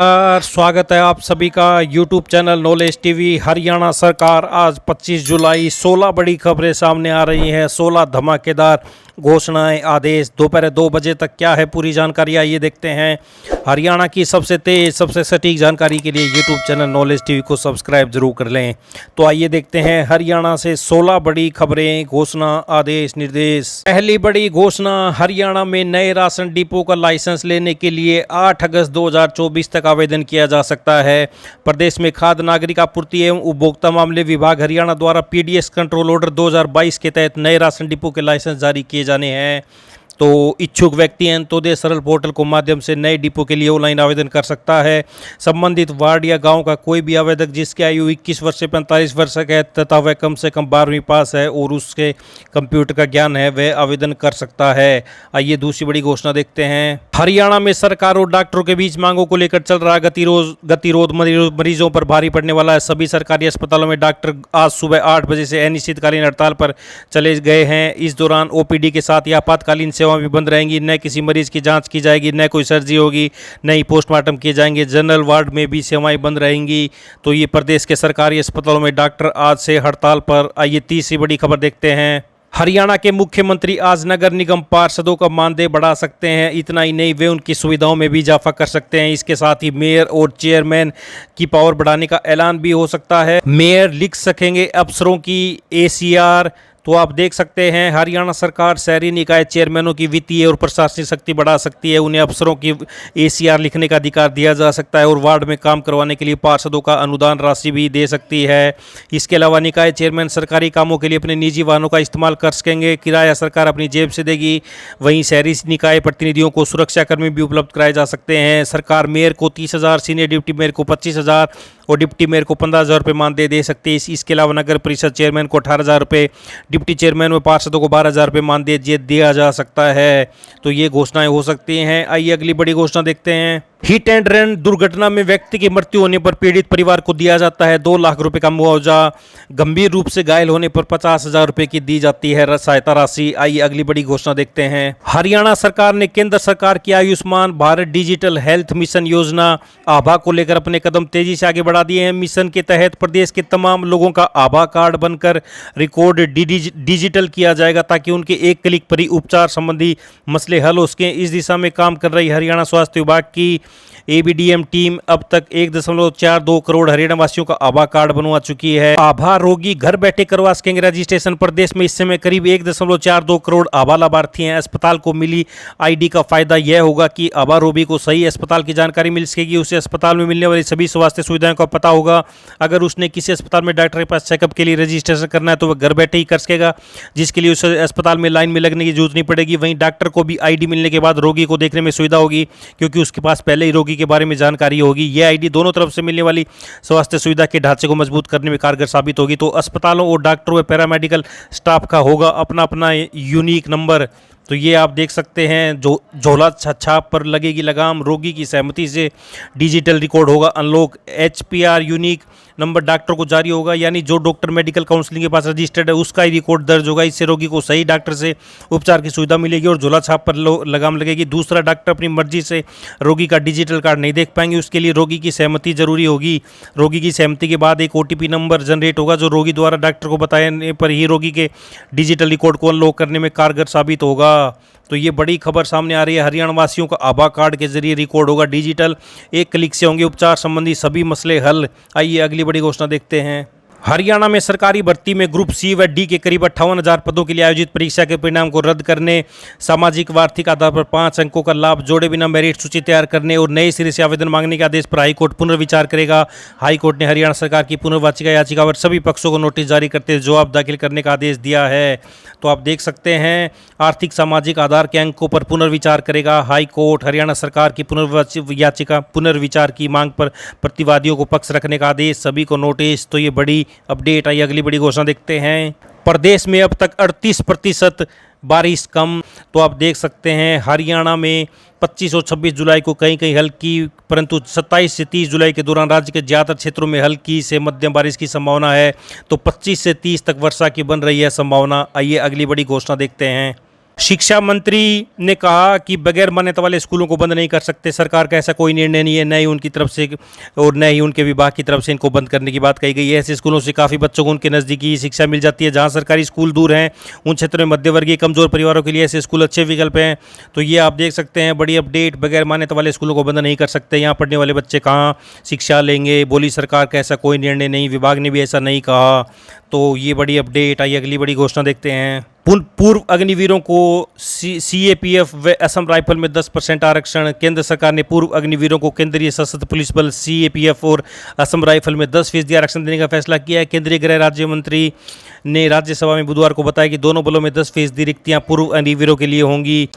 स्वागत है आप सभी का YouTube channel knowledge TV. Haryana सरकार आज 25 जुलाई 16 बड़ी खबरें सामने आ रही हैं। 16 धमाकेदार घोषणाएं, आदेश। दोपहर 2 बजे तक क्या है पूरी जानकारी, आइए देखते हैं। हरियाणा की सबसे तेज सबसे सटीक जानकारी के लिए YouTube चैनल नॉलेज टीवी को सब्सक्राइब जरूर कर लें। तो आइए देखते हैं हरियाणा से 16 बड़ी खबरें, घोषणा, आदेश, निर्देश। पहली बड़ी घोषणा, हरियाणा में नए राशन डिपो का लाइसेंस लेने के लिए 8 अगस्त 2024 तक आवेदन किया जा सकता है। प्रदेश में खाद्य नागरिक आपूर्ति एवं उपभोक्ता मामले विभाग हरियाणा द्वारा पीडीएस कंट्रोल ऑर्डर 2022 के तहत नए राशन डिपो के लाइसेंस जारी किए जाने हैं। तो इच्छुक व्यक्ति अंत्योदय सरल पोर्टल के माध्यम से नए डिपो के लिए ऑनलाइन आवेदन कर सकता है। संबंधित वार्ड या गांव का कोई भी आवेदक जिसकी आयु 21 वर्ष से 45 वर्ष तक है तथा वह कम से कम 12वीं पास है और उसके कंप्यूटर का ज्ञान है, वह आवेदन कर सकता है। आइए दूसरी बड़ी घोषणा देखते हैं। हरियाणा में सरकार और डॉक्टरों के बीच मांगों को लेकर चल रहा गतिरोध मरीजों पर भारी पड़ने वाला है। सभी सरकारी अस्पतालों में डॉक्टर आज सुबह 8 बजे से अनिश्चितकालीन हड़ताल पर चले गए हैं। इस दौरान ओपीडी के साथ ही आपातकालीन सेवाएं भी बंद रहेंगी। न किसी मरीज की जांच की जाएगी, न कोई सर्जरी होगी, न ही पोस्टमार्टम किए जाएंगे। जनरल वार्ड में भी सेवाएं बंद रहेंगी। तो ये प्रदेश के सरकारी अस्पतालों में डॉक्टर आज से हड़ताल पर। आइए तीसरी बड़ी खबर देखते हैं। हरियाणा के मुख्यमंत्री आज नगर निगम पार्षदों का मानदेय बढ़ा सकते हैं। इतना ही नहीं, वे उनकी सुविधाओं में भी इजाफा कर सकते हैं। इसके साथ ही मेयर और चेयरमैन की पावर बढ़ाने का ऐलान भी हो सकता है। मेयर लिख सकेंगे अफसरों की एसीआर। तो आप देख सकते हैं हरियाणा सरकार शहरी निकाय चेयरमैनों की वित्तीय और प्रशासनिक शक्ति बढ़ा सकती है। उन्हें अफसरों की एसीआर लिखने का अधिकार दिया जा सकता है और वार्ड में काम करवाने के लिए पार्षदों का अनुदान राशि भी दे सकती है। इसके अलावा निकाय चेयरमैन सरकारी कामों के लिए अपने निजी वाहनों का इस्तेमाल कर सकेंगे। किराया सरकार अपनी जेब से देगी। वहीं शहरी निकाय प्रतिनिधियों को सुरक्षाकर्मी भी उपलब्ध कराए जा सकते हैं। सरकार मेयर को 30,000, सीनियर डिप्टी मेयर को 25,000 और डिप्टी मेयर को 15,000 रुपये मानदेय दे सकती है। इसके अलावा नगर परिषद चेयरमैन को 18,000 रुपये, डिप्टी चेयरमैन व पार्षदों को 12,000 रुपये मानदेय दिया जा सकता है। तो ये घोषणाएं हो सकती हैं। आइए अगली बड़ी घोषणा देखते हैं। हिट एंड रन दुर्घटना में व्यक्ति की मृत्यु होने पर पीड़ित परिवार को दिया जाता है 2 लाख रुपए का मुआवजा। गंभीर रूप से घायल होने पर 50,000 रुपए की दी जाती है सहायता राशि। आइए अगली बड़ी घोषणा देखते हैं। हरियाणा सरकार ने केंद्र सरकार की Ayushman Bharat digital health mission योजना आभा को लेकर अपने कदम तेजी से आगे बढ़ा दिए हैं। मिशन के तहत प्रदेश के तमाम लोगों का आभा कार्ड बनकर रिकॉर्ड डिजिटल किया जाएगा ताकि उनके एक क्लिक पर ही उपचार संबंधी मसले हल हो सकें। इस दिशा में काम कर रही हरियाणा स्वास्थ्य विभाग की एबीडीएम टीम अब तक 1.42 करोड़ हरियाणा वासियों का आभा कार्ड बनवा चुकी है। आभा रोगी घर बैठे करवा सकेंगे रजिस्ट्रेशन। प्रदेश में इस समय करीब 1.42 करोड़ आभा लाभार्थी हैं। अस्पताल को मिली आईडी का फायदा यह होगा कि आभा रोगी को सही अस्पताल की जानकारी मिल सकेगी। उसे अस्पताल में मिलने वाली सभी स्वास्थ्य सुविधाओं का पता होगा। अगर उसने किसी अस्पताल में डॉक्टर के पास चेकअप के लिए रजिस्ट्रेशन करना है तो वह घर बैठे ही कर सकेगा, जिसके लिए उसे अस्पताल में लाइन में लगने की जरूरत नहीं पड़ेगी। वहीं डॉक्टर को भी आईडी मिलने के बाद रोगी को देखने में सुविधा होगी क्योंकि उसके पास पहले ही रोगी के बारे में जानकारी होगी। यह आईडी दोनों तरफ से मिलने वाली स्वास्थ्य सुविधा के ढांचे को मजबूत करने में कारगर साबित होगी। तो अस्पतालों और डॉक्टरों व पैरामेडिकल स्टाफ का होगा अपना अपना यूनिक नंबर। तो ये आप देख सकते हैं, जो झोला छाप पर लगेगी लगाम। रोगी की सहमति से डिजिटल रिकॉर्ड होगा अनलॉक। एचपीआर यूनिक नंबर डॉक्टर को जारी होगा, यानी जो डॉक्टर मेडिकल काउंसलिंग के पास रजिस्टर्ड है उसका ही रिकॉर्ड दर्ज होगा। इससे रोगी को सही डॉक्टर से उपचार की सुविधा मिलेगी और झोला छाप पर लगाम लगेगी। दूसरा, डॉक्टर अपनी मर्जी से रोगी का डिजिटल कार्ड नहीं देख पाएंगे, उसके लिए रोगी की सहमति जरूरी होगी। रोगी की सहमति के बाद एक ओटीपी नंबर जनरेट होगा जो रोगी द्वारा डॉक्टर को बताने पर ही रोगी के डिजिटल रिकॉर्ड को अनलॉक करने में कारगर साबित होगा। तो ये बड़ी खबर सामने आ रही है। हरियाणा वासियों का आभा कार्ड के जरिए रिकॉर्ड होगा डिजिटल। एक क्लिक से होंगे उपचार संबंधी सभी मसले हल। आइए अगली बड़ी घोषणा देखते हैं। हरियाणा में सरकारी भर्ती में ग्रुप सी व डी के करीब 58,000 पदों के लिए आयोजित परीक्षा के परिणाम को रद्द करने, सामाजिक व आर्थिक आधार पर 5 अंकों का लाभ जोड़े बिना मेरिट सूची तैयार करने और नए सिरे से आवेदन मांगने के आदेश पर हाईकोर्ट पुनर्विचार करेगा। हाईकोर्ट ने हरियाणा सरकार की पुनर्वाचिका याचिका पर सभी पक्षों को नोटिस जारी करते हुए जवाब दाखिल करने का आदेश दिया है। तो आप देख सकते हैं, आर्थिक सामाजिक आधार के अंकों पर पुनर्विचार करेगा हाईकोर्ट। हरियाणा सरकार की याचिका पुनर्विचार की मांग पर प्रतिवादियों को पक्ष रखने का आदेश, सभी को नोटिस। तो ये बड़ी अपडेट आई। अगली बड़ी घोषणा देखते हैं। प्रदेश में अब तक 38% बारिश कम। तो आप देख सकते हैं हरियाणा में 25 और 26 जुलाई को कहीं कहीं हल्की, परंतु 27 से 30 जुलाई के दौरान राज्य के ज़्यादातर क्षेत्रों में हल्की से मध्यम बारिश की संभावना है। तो 25 से 30 तक वर्षा की बन रही है संभावना। आइए अगली बड़ी घोषणा देखते हैं। शिक्षा मंत्री ने कहा कि बगैर मान्यता वाले स्कूलों को बंद नहीं कर सकते, सरकार का ऐसा कोई निर्णय नहीं है, न ही उनकी तरफ से और न ही उनके विभाग की तरफ से इनको बंद करने की बात कही गई है। ऐसे स्कूलों से काफ़ी बच्चों को उनके नज़दीकी शिक्षा मिल जाती है। जहां सरकारी स्कूल दूर हैं, उन क्षेत्रों में मध्यवर्गीय कमज़ोर परिवारों के लिए ऐसे स्कूल अच्छे विकल्प हैं। तो ये आप देख सकते हैं, बड़ी अपडेट, बगैर मान्यता वाले स्कूलों को बंद नहीं कर सकते। यहाँ पढ़ने वाले बच्चे कहाँ शिक्षा लेंगे, बोली सरकार का ऐसा कोई निर्णय नहीं, विभाग ने भी ऐसा नहीं कहा। तो ये बड़ी अपडेट आई। अगली बड़ी घोषणा देखते हैं। पूर्व अग्निवीरों को सीएपीएफ व असम राइफल में 10% आरक्षण। केंद्र सरकार ने पूर्व अग्निवीरों को केंद्रीय सशस्त्र पुलिस बल सीएपीएफ और असम राइफल में 10% आरक्षण देने का फैसला किया है। केंद्रीय गृह राज्य मंत्री ने राज्यसभा में बुधवार को बताया कि दोनों बलों में 10% रिक्तियां पूर्व अग्निवीरों के लिए होंगी।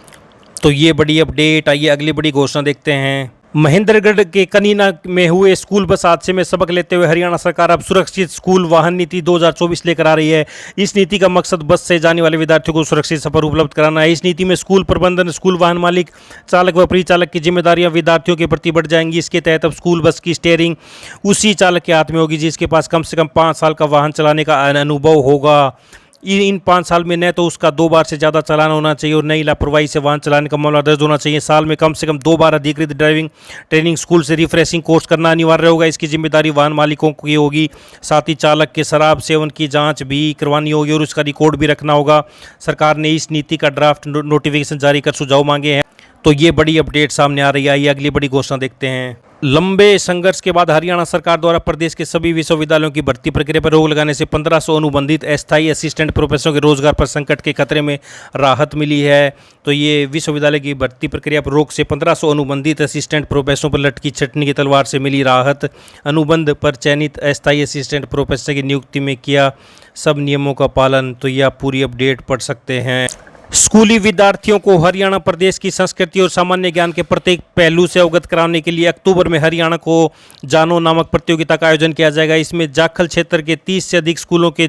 तो ये बड़ी अपडेट। आइए अगली बड़ी घोषणा देखते हैं। महेंद्रगढ़ के कनीना में हुए स्कूल बस हादसे में सबक लेते हुए हरियाणा सरकार अब सुरक्षित स्कूल वाहन नीति 2024 लेकर आ रही है। इस नीति का मकसद बस से जाने वाले विद्यार्थियों को सुरक्षित सफर उपलब्ध कराना है। इस नीति में स्कूल प्रबंधन, स्कूल वाहन मालिक, चालक व परिचालक की जिम्मेदारियां विद्यार्थियों के प्रति बढ़ जाएंगी। इसके तहत अब स्कूल बस की स्टीयरिंग उसी चालक के हाथ में होगी जिसके पास कम से कम 5 साल का वाहन चलाने का अनुभव होगा। इन 5 साल में न तो उसका 2 बार से ज़्यादा चालान होना चाहिए और नई लापरवाही से वाहन चलाने का मामला दर्ज होना चाहिए। साल में कम से कम 2 बार अधिकृत ड्राइविंग ट्रेनिंग स्कूल से रिफ्रेशिंग कोर्स करना अनिवार्य होगा। इसकी जिम्मेदारी वाहन मालिकों की होगी। साथ ही चालक के शराब सेवन की जांच भी करवानी होगी और उसका रिकॉर्ड भी रखना होगा। सरकार ने इस नीति का ड्राफ्ट नोटिफिकेशन जारी कर सुझाव मांगे हैं। तो ये बड़ी अपडेट सामने आ रही है। आइए अगली बड़ी घोषणा देखते हैं। लंबे संघर्ष के बाद हरियाणा सरकार द्वारा प्रदेश के सभी विश्वविद्यालयों की भर्ती प्रक्रिया पर रोक लगाने से 1500 अनुबंधित अस्थायी असिस्टेंट प्रोफेसरों के रोजगार पर संकट के खतरे में राहत मिली है। तो ये विश्वविद्यालय की भर्ती प्रक्रिया पर रोक से 1500 अनुबंधित असिस्टेंट प्रोफेसरों पर लटकी छटनी की तलवार से मिली राहत। अनुबंध पर चयनित अस्थायी असिस्टेंट प्रोफेसर की नियुक्ति में किया सब नियमों का पालन। तो ये आप पूरी अपडेट पढ़ सकते हैं। स्कूली विद्यार्थियों को हरियाणा प्रदेश की संस्कृति और सामान्य ज्ञान के प्रत्येक पहलू से अवगत कराने के लिए अक्टूबर में हरियाणा को जानो नामक प्रतियोगिता का आयोजन किया जाएगा। इसमें जाखल क्षेत्र के 30 से अधिक स्कूलों के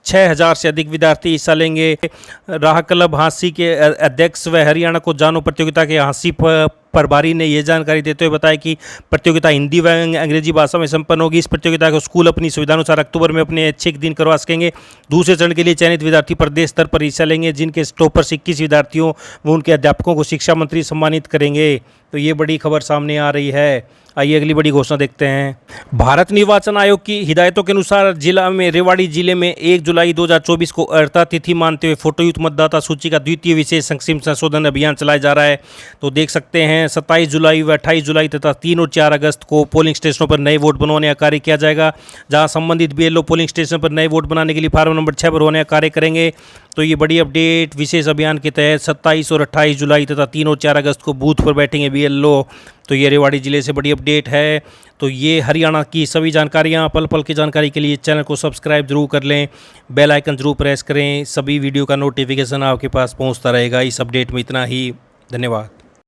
6000 से अधिक विद्यार्थी हिस्सा लेंगे। राह क्लब हांसी के अध्यक्ष व हरियाणा को जानो प्रतियोगिता के हांसी प्रभारी ने यह जानकारी देते हुए बताया कि प्रतियोगिता हिंदी व अंग्रेजी भाषा में संपन्न होगी। इस प्रतियोगिता को स्कूल अपनी सुविधानुसार अक्टूबर में अपने ऐच्छिक दिन करवा सकेंगे। दूसरे चरण के लिए चयनित विद्यार्थी प्रदेश स्तर पर हिस्सा लेंगे, जिनके टॉपर्स 21 विद्यार्थियों व उनके अध्यापकों को शिक्षा मंत्री सम्मानित करेंगे। तो ये बड़ी खबर सामने आ रही है। आइए अगली बड़ी घोषणा देखते हैं। भारत निर्वाचन आयोग की हिदायतों के अनुसार रेवाड़ी जिले में 1 जुलाई 2024 को अर्ता तिथि मानते हुए फोटोयुक्त मतदाता सूची का द्वितीय विशेष संक्षिप्त संशोधन अभियान चलाया जा रहा है। तो देख सकते हैं 27 जुलाई व 28 जुलाई तथा 3 और 4 अगस्त को पोलिंग स्टेशनों पर नए वोट बनवाने का कार्य किया जाएगा। जहां संबंधित बीएलओ पोलिंग स्टेशन पर नए वोट बनाने के लिए फार्म नंबर 6 पर होने का कार्य करेंगे। तो ये बड़ी अपडेट। विशेष अभियान के तहत 27 और 28 जुलाई तथा 3 और 4 अगस्त को बूथ पर बैठेंगे बीएलओ। तो ये रेवाड़ी ज़िले से बड़ी अपडेट है। तो ये हरियाणा की सभी जानकारियाँ पल पल की जानकारी के लिए चैनल को सब्सक्राइब जरूर कर लें, बेल आइकन जरूर प्रेस करें। सभी वीडियो का नोटिफिकेशन आपके पास पहुँचता रहेगा। इस अपडेट में इतना ही। धन्यवाद।